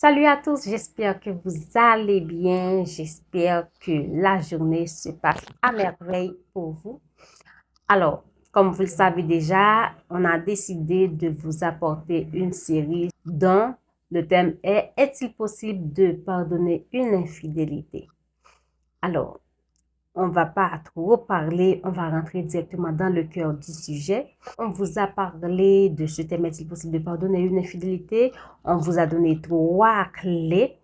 Salut à tous, j'espère que vous allez bien. J'espère que la journée se passe à merveille pour vous. Alors, comme vous le savez déjà, on a décidé de vous apporter une série dont le thème est: est-il possible de pardonner une infidélité? Alors, on va pas trop parler, on va rentrer directement dans le cœur du sujet. On vous a parlé de ce thème: est-il possible de pardonner une infidélité? On vous a donné 3 clés.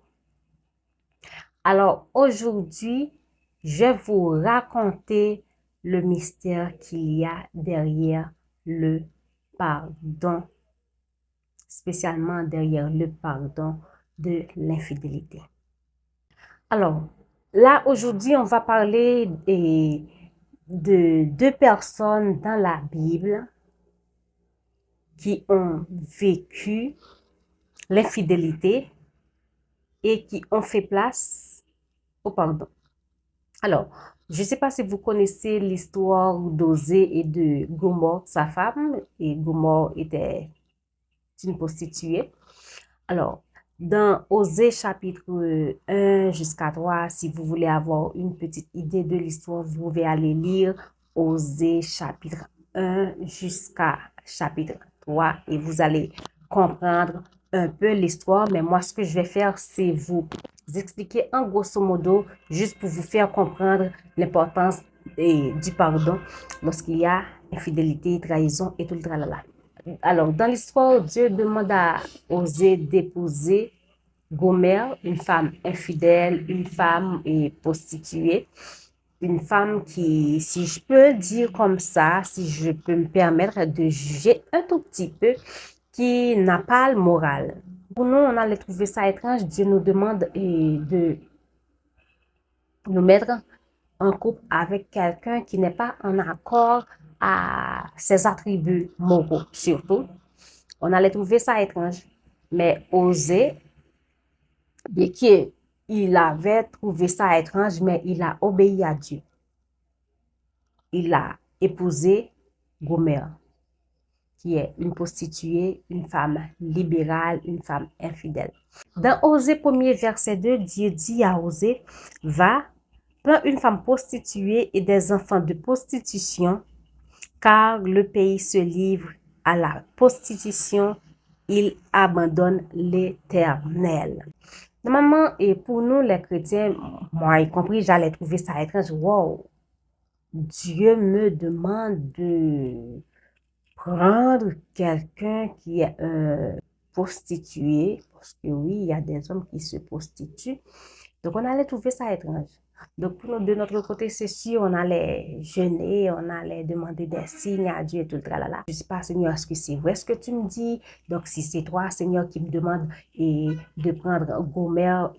Alors aujourd'hui, je vais vous raconter le mystère qu'il y a derrière le pardon, spécialement derrière le pardon de l'infidélité. Alors, là, aujourd'hui, on va parler de 2 personnes dans la Bible qui ont vécu l'infidélité et qui ont fait place au pardon. Alors, je ne sais pas si vous connaissez l'histoire d'Osée et de Gomorrhe, sa femme, et Gomorrhe était une prostituée. Alors, dans Osée chapitre 1 jusqu'à 3, si vous voulez avoir une petite idée de l'histoire, vous pouvez aller lire Osée chapitre 1 jusqu'à chapitre 3 et vous allez comprendre un peu l'histoire. Mais moi, ce que je vais faire, c'est vous expliquer en grosso modo, juste pour vous faire comprendre l'importance du pardon lorsqu'il y a infidélité, trahison et tout le tralala. Alors, dans l'histoire, Dieu demande à Osée d'épouser Gomère, une femme infidèle, une femme prostituée, une femme qui, si je peux dire comme ça, si je peux me permettre de juger un tout petit peu, qui n'a pas le moral. Pour nous, on allait trouver ça étrange. Dieu nous demande de nous mettre en couple avec quelqu'un qui n'est pas en accord à ses attributs moraux, surtout. On allait trouver ça étrange. Mais Osée, bien qu'il avait trouvé ça étrange, mais il a obéi à Dieu. Il a épousé Gomère, qui est une prostituée, une femme libérale, une femme infidèle. Dans Osée 1er, verset 2, Dieu dit à Osée: va, prends une femme prostituée et des enfants de prostitution, car le pays se livre à la prostitution, il abandonne l'Éternel. Normalement, et pour nous les chrétiens, moi y compris, j'allais trouver ça étrange. Wow, Dieu me demande de prendre quelqu'un qui est un prostitué, parce que oui, il y a des hommes qui se prostituent. Donc, on allait trouver ça étrange. Donc, pour nous, de notre côté, c'est sûr, on allait jeûner, on allait demander des signes à Dieu et tout le tralala. Je ne sais pas, Seigneur, est-ce que c'est vrai ce que tu me dis? Donc, si c'est toi, Seigneur, qui me demande de prendre Gomère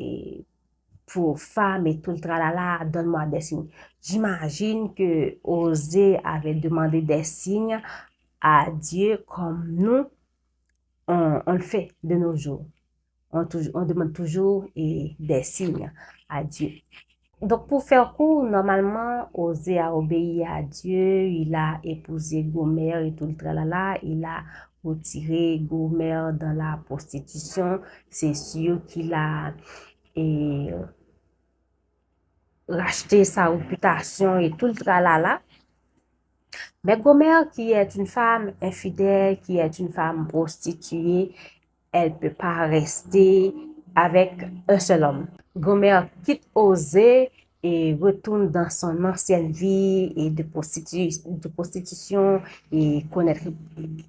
pour femme et tout le tralala, donne-moi des signes. J'imagine que Osée avait demandé des signes à Dieu comme nous, on le fait de nos jours. On demande toujours des signes à Dieu. Donc, pour faire court, normalement, Osée a obéi à Dieu, il a épousé Gomère et tout le tralala, il a retiré Gomère dans la prostitution. C'est sûr qu'il a racheté sa réputation et tout le tralala. Mais Gomère, qui est une femme infidèle, qui est une femme prostituée, elle ne peut pas rester avec un seul homme. Gomère quitte Osée et retourne dans son ancienne vie et de prostitution et connaître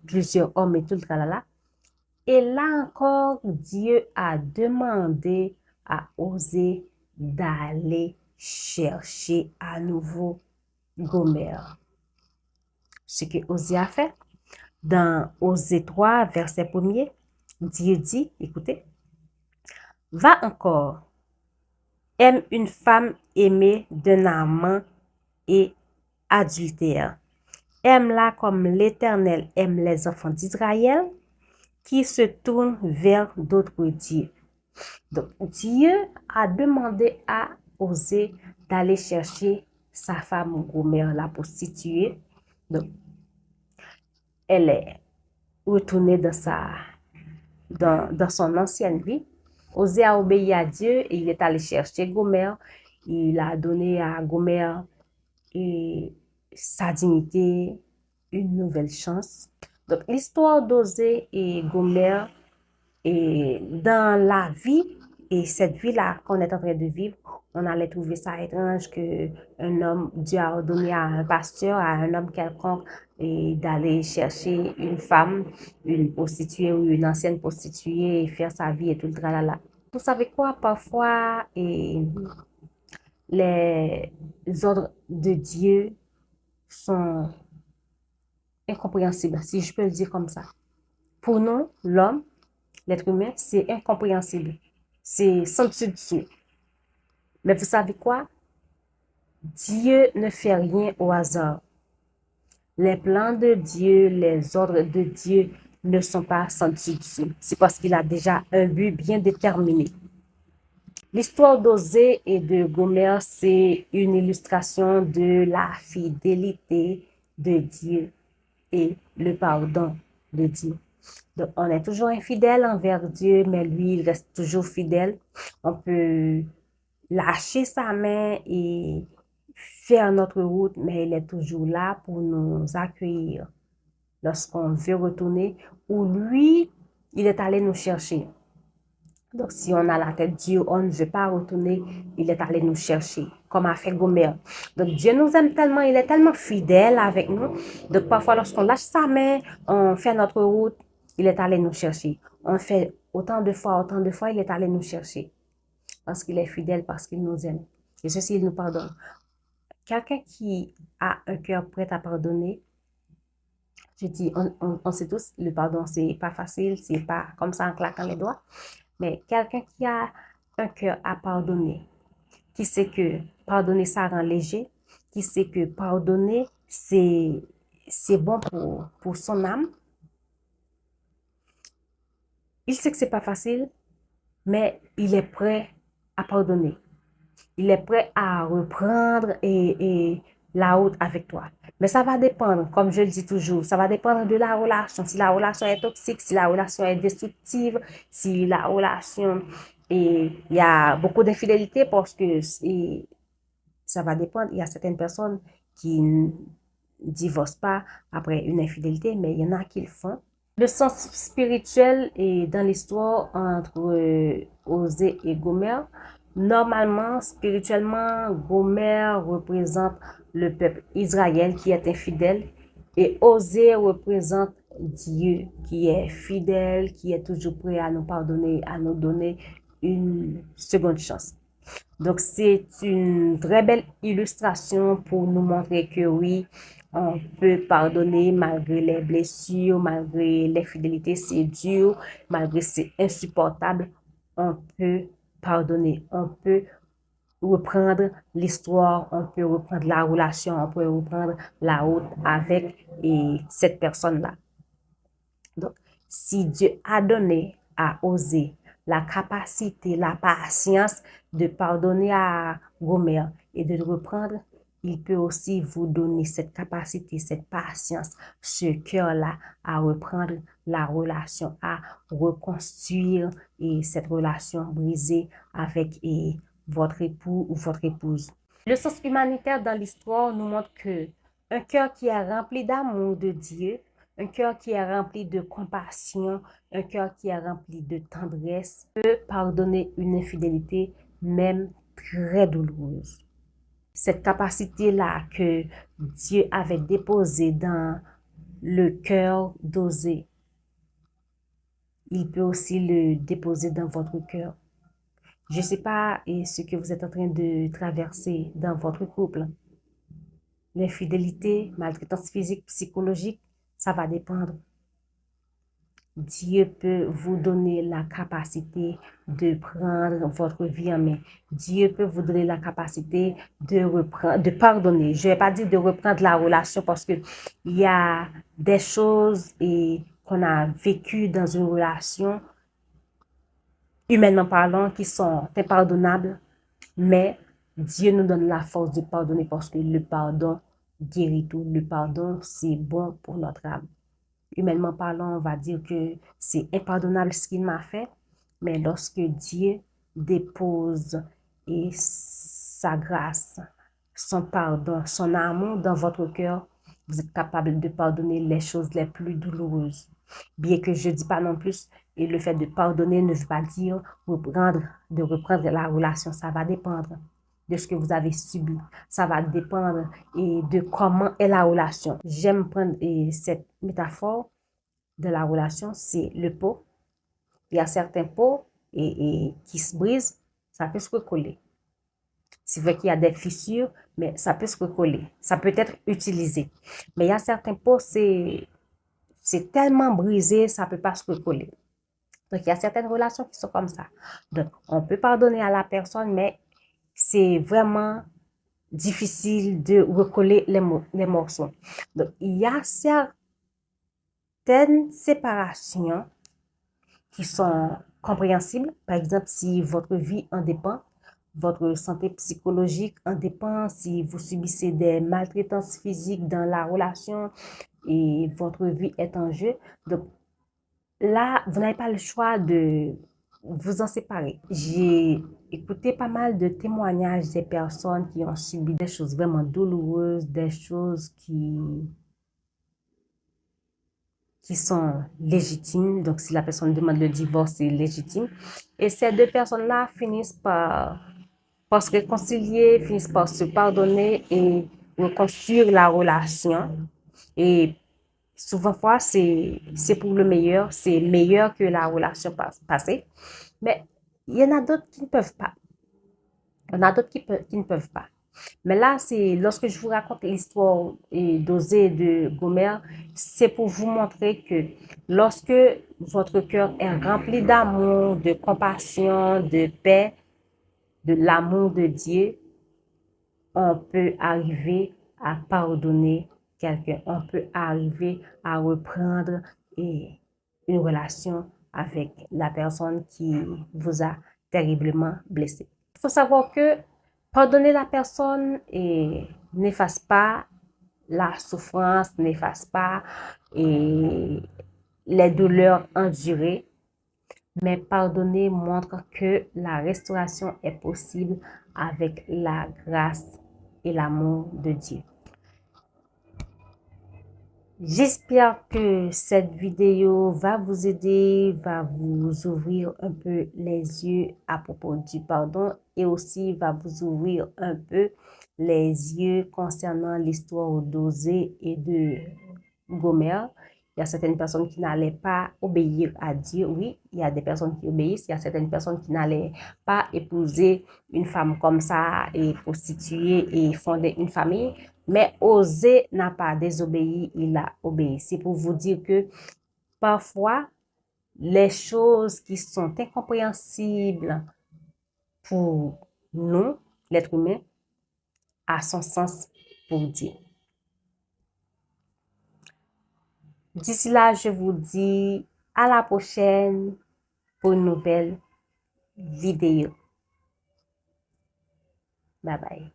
plusieurs hommes et tout le tralala. Et là encore, Dieu a demandé à Osée d'aller chercher à nouveau Gomère. Ce que Osée a fait, dans Osée 3, verset 1er, Dieu dit, écoutez, va encore, aime une femme aimée d'un amant et adultère. Aime-la comme l'Éternel aime les enfants d'Israël qui se tournent vers d'autres dieux. Donc, Dieu a demandé à Osée d'aller chercher sa femme Gomère, la prostituée. Donc, elle est retournée dans son ancienne vie. Osée a obéi à Dieu et il est allé chercher Gomère. Il a donné à Gomère et sa dignité une nouvelle chance. Donc, l'histoire d'Osée et Gomère et dans la vie, et cette vie-là qu'on est en train de vivre, on allait trouver ça étrange que un homme, Dieu a ordonné à un pasteur, à un homme quelconque, et d'aller chercher une femme, une prostituée ou une ancienne prostituée et faire sa vie et tout le tralala. Vous savez quoi, parfois, les ordres de Dieu sont incompréhensibles, si je peux le dire comme ça. Pour nous, l'homme, l'être humain, c'est incompréhensible. C'est sans dessus dessous. Mais vous savez quoi? Dieu ne fait rien au hasard. Les plans de Dieu, les ordres de Dieu ne sont pas sans dessus dessous. C'est parce qu'il a déjà un but bien déterminé. L'histoire d'Osée et de Gomère, c'est une illustration de la fidélité de Dieu et le pardon de Dieu. Donc, on est toujours infidèle envers Dieu, mais lui, il reste toujours fidèle. On peut lâcher sa main et faire notre route, mais il est toujours là pour nous accueillir lorsqu'on veut retourner, ou lui, il est allé nous chercher. Donc, si on a la tête dure, on ne veut pas retourner, il est allé nous chercher, comme a fait Gomère. Donc, Dieu nous aime tellement, il est tellement fidèle avec nous. Donc, parfois, lorsqu'on lâche sa main, on fait notre route, il est allé nous chercher. On fait autant de fois, il est allé nous chercher. Parce qu'il est fidèle, parce qu'il nous aime. Et ceci, il nous pardonne. Quelqu'un qui a un cœur prêt à pardonner, je dis, on sait tous, le pardon, c'est pas facile, c'est pas comme ça en claquant les doigts. Mais quelqu'un qui a un cœur à pardonner, qui sait que pardonner, ça rend léger, qui sait que pardonner, c'est bon pour son âme. Il sait que c'est pas facile, mais il est prêt à pardonner. Il est prêt à reprendre la route avec toi. Mais ça va dépendre, comme je le dis toujours, ça va dépendre de la relation. Si la relation est toxique, si la relation est destructive, si la relation et il y a beaucoup d'infidélité parce que ça va dépendre. Il y a certaines personnes qui ne divorcent pas après une infidélité, mais il y en a qui le font. Le sens spirituel est dans l'histoire entre Osée et Gomère. Normalement, spirituellement, Gomère représente le peuple Israël qui est infidèle et Osée représente Dieu qui est fidèle, qui est toujours prêt à nous pardonner, à nous donner une seconde chance. Donc, c'est une très belle illustration pour nous montrer que oui, on peut pardonner malgré les blessures, malgré les fidélités, c'est dur, malgré c'est insupportable. On peut pardonner, on peut reprendre l'histoire, on peut reprendre la relation, on peut reprendre la route avec cette personne-là. Donc, si Dieu a donné à Osée la capacité, la patience de pardonner à Gomère et de le reprendre, il peut aussi vous donner cette capacité, cette patience, ce cœur-là à reprendre la relation, à reconstruire cette relation brisée avec votre époux ou votre épouse. Le sens humanitaire dans l'histoire nous montre que un cœur qui est rempli d'amour de Dieu, un cœur qui est rempli de compassion, un cœur qui est rempli de tendresse peut pardonner une infidélité même très douloureuse. Cette capacité-là que Dieu avait déposée dans le cœur d'Osée, il peut aussi le déposer dans votre cœur. Je ne sais pas ce que vous êtes en train de traverser dans votre couple. L'infidélité, maltraitance physique, psychologique, ça va dépendre. Dieu peut vous donner la capacité de prendre votre vie en main. Dieu peut vous donner la capacité de reprendre, de pardonner. Je ne vais pas dire de reprendre la relation parce que il y a des choses qu'on a vécues dans une relation, humainement parlant, qui sont impardonnables, mais Dieu nous donne la force de pardonner parce que le pardon guérit tout. Le pardon, c'est bon pour notre âme. Humainement parlant, on va dire que c'est impardonnable ce qu'il m'a fait, Mais lorsque Dieu dépose et sa grâce, son pardon, son amour dans votre cœur, vous êtes capable de pardonner les choses les plus douloureuses. Bien que je ne dis pas non plus, et le fait de pardonner ne veut pas dire de reprendre la relation. Ça va dépendre de ce que vous avez subi. Ça va dépendre et de comment est la relation. J'aime prendre cette métaphore de la relation, c'est le pot. Il y a certains pots qui se brisent, ça peut se recoller. C'est vrai qu'il y a des fissures, mais ça peut se recoller. Ça peut être utilisé. Mais il y a certains pots, c'est tellement brisé, ça ne peut pas se recoller. Donc, il y a certaines relations qui sont comme ça. Donc, on peut pardonner à la personne, mais c'est vraiment difficile de recoller les morceaux. Donc, il y a certaines séparations qui sont compréhensibles. Par exemple, si votre vie en dépend, votre santé psychologique en dépend, si vous subissez des maltraitances physiques dans la relation et votre vie est en jeu. Donc là, vous n'avez pas le choix de vous en séparer. J'ai écouté pas mal de témoignages des personnes qui ont subi des choses vraiment douloureuses, des choses qui sont légitimes. Donc, si la personne demande le divorce, c'est légitime. Et ces deux personnes-là finissent par se réconcilier, finissent par se pardonner et reconstruire la relation. Et souvent, c'est pour le meilleur. C'est meilleur que la relation passée. Mais il y en a d'autres qui ne peuvent pas. Il y en a d'autres qui ne peuvent pas. Mais là, c'est lorsque je vous raconte l'histoire d'Osée et de Gomer, c'est pour vous montrer que lorsque votre cœur est rempli d'amour, de compassion, de paix, de l'amour de Dieu, on peut arriver à pardonner quelqu'un. On peut arriver à reprendre une relation avec la personne qui vous a terriblement blessé. Il faut savoir que pardonner la personne n'efface pas la souffrance, n'efface pas les douleurs endurées, mais pardonner montre que la restauration est possible avec la grâce et l'amour de Dieu. J'espère que cette vidéo va vous aider, va vous ouvrir un peu les yeux à propos du pardon et aussi va vous ouvrir un peu les yeux concernant l'histoire d'Osée et de Gomer. Il y a certaines personnes qui n'allaient pas obéir à Dieu. Oui, il y a des personnes qui obéissent. Il y a certaines personnes qui n'allaient pas épouser une femme comme ça et prostituer et fonder une famille. Mais Osée n'a pas désobéi, il a obéi. C'est pour vous dire que parfois, les choses qui sont incompréhensibles pour nous, l'être humain, a son sens pour Dieu. D'ici là, je vous dis à la prochaine pour une nouvelle vidéo. Bye bye.